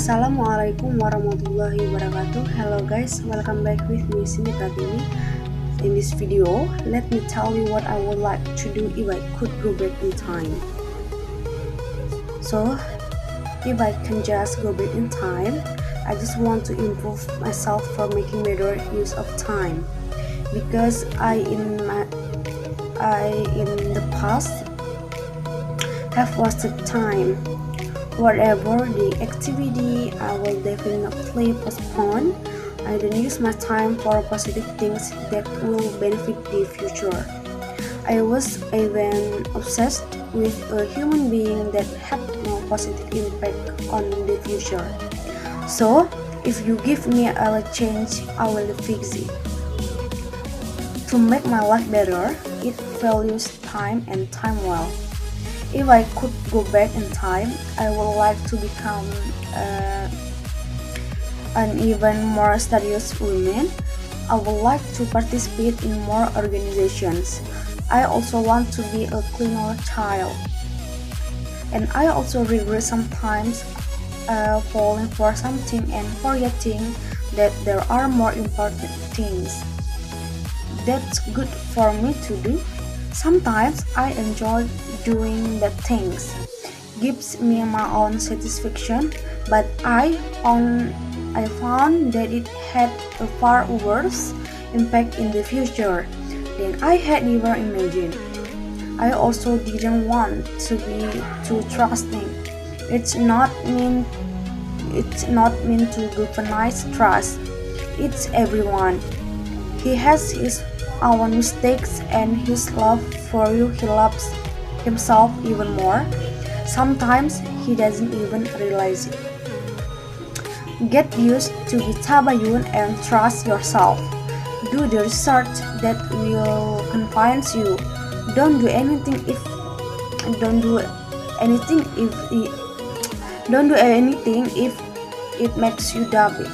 Assalamualaikum warahmatullahi wabarakatuh. Hello guys, welcome back with me, Pratiwi. In this video, let me tell you what I would like to do if I could go back in time. So, if I can just go back in time, I just want to improve myself for making better use of time, because I in the past have wasted time. Whatever the activity, I will definitely postpone. I don't use my time for positive things that will benefit the future. I was even obsessed with a human being that had no positive impact on the future. So, if you give me a chance, I will fix it. To make my life better, it values time and time well. If I could go back in time, I would like to become an even more studious woman. I would like to participate in more organizations. I also want to be a cleaner child. And I also regret sometimes falling for something and forgetting that there are more important things. That's good for me to do. Sometimes I enjoy doing the things, gives me my own satisfaction, but I found that it had a far worse impact in the future than I had ever imagined. I also didn't want to be too trusting. It's not meant to weaponize trust. It's everyone. He has his own mistakes, and his love for you, he loves himself even more. Sometimes he doesn't even realize it. Get used to be tabayun and trust yourself. Do the research that will convince you. Don't do anything if it makes you doubt it.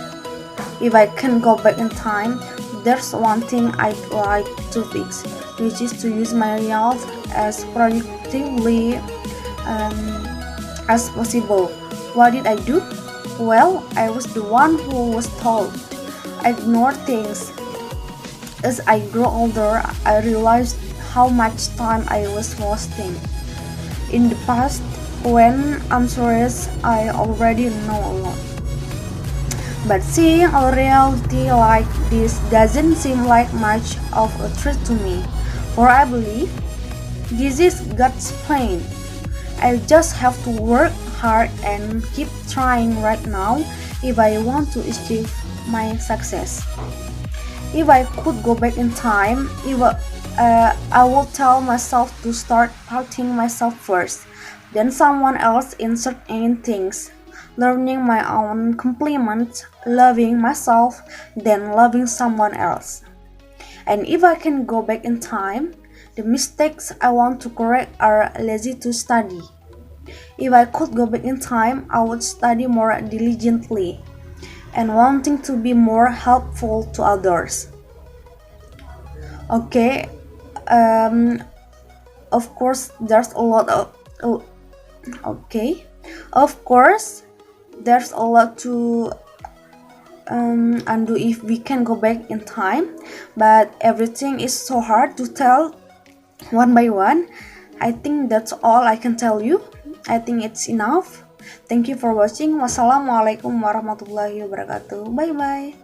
If I can go back in time, there's one thing I'd like to fix, which is to use my youth as productively as possible. What did I do? Well, I was the one who was told. I ignored things. As I grew older, I realized how much time I was wasting. In the past, when I'm serious, I already know a lot. But seeing a reality like this doesn't seem like much of a threat to me, for I believe this is God's plan. I just have to work hard and keep trying right now if I want to achieve my success. If I could go back in time, I would tell myself to start doubting myself first, then someone else in certain things. Learning my own compliments, loving myself, then loving someone else. And if I can go back in time, the mistakes I want to correct are lazy to study. If I could go back in time, I would study more diligently and wanting to be more helpful to others. Okay, of course, there's a lot of there's a lot to undo if we can go back in time, but everything is so hard to tell one by one. I think that's all I can tell you. I think it's enough. Thank you for watching. Wassalamualaikum warahmatullahi wabarakatuh. Bye bye.